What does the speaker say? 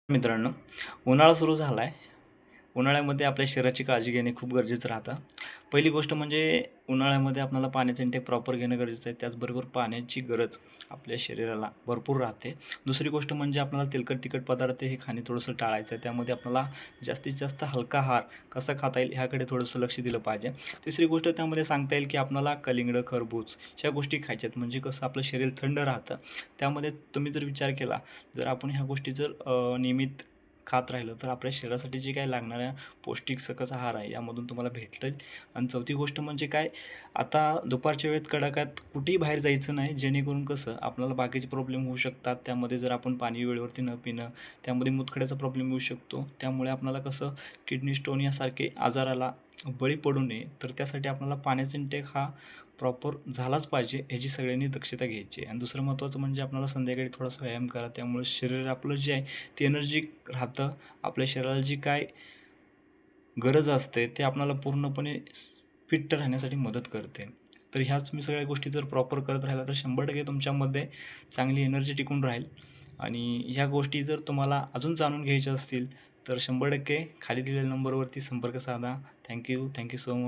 मित्रांनो, उन्हाळा सुरू झाला आहे. उन्हाळ्यामध्ये आपल्या शरीराची काळजी घेणे खूप गरजेचं राहतं. पहिली गोष्ट म्हणजे उन्हाळ्यामध्ये आपल्याला पाण्याचं इंटेक प्रॉपर घेणं गरजेचं आहे. त्याचबरोबर पाण्याची गरज आपल्या शरीराला भरपूर राहते. दुसरी गोष्ट म्हणजे आपल्याला तेलकट तिखट पदार्थ हे खाणे थोडंसं टाळायचं आहे. त्यामध्ये आपल्याला जास्तीत जास्त हलका आहार कसा खाता येईल ह्याकडे थोडंसं लक्ष दिलं पाहिजे. तिसरी गोष्ट त्यामध्ये सांगता येईल की आपल्याला कलिंगड, खरबूज ह्या गोष्टी खायच्यात. म्हणजे कसं आपलं शरीर थंड राहतं. त्यामध्ये तुम्ही जर विचार केला, जर आपण ह्या गोष्टी जर नियमित खात राहिलं तर आपल्या शरीरासाठी जे काही लागणाऱ्या पौष्टिक सकस आहार आहे यामधून तुम्हाला भेटेल. आणि चौथी गोष्ट म्हणजे काय, आता दुपारच्या वेळेत कडाक्यात कुठेही बाहेर जायचं नाही, जेणेकरून कसं आपल्याला बाकीचे प्रॉब्लेम होऊ शकतात. त्यामध्ये जर आपण पाणी वेळेवरती न पिणं, त्यामध्ये मूतखड्याचा प्रॉब्लेम येऊ शकतो. त्यामुळे आपल्याला कसं किडनी स्टोन यासारखे आजाराला बळी पडू नये, तर त्यासाठी आपल्याला पाण्याचा इंटेक हा प्रॉपर झालाच पाहिजे, ह्याची सगळ्यांनी दक्षता घ्यायची. आणि दुसरं महत्त्वाचं म्हणजे आपल्याला संध्याकाळी थोडासा व्यायाम करा. त्यामुळे शरीर आपलं जे आहे ते एनर्जिक राहतं. आपल्या शरीराला जी काय गरज असते ते आपल्याला पूर्णपणे फिट राहण्यासाठी मदत करते. तर ह्याच मी सगळ्या गोष्टी जर प्रॉपर करत राहिला तर 100% तुमच्यामध्ये चांगली एनर्जी टिकून राहील. आणि ह्या गोष्टी जर तुम्हाला अजून जाणून घ्यायच्या असतील तर 100% खाली दिलेल्या नंबरवरती संपर्क साधा. Thank you so much.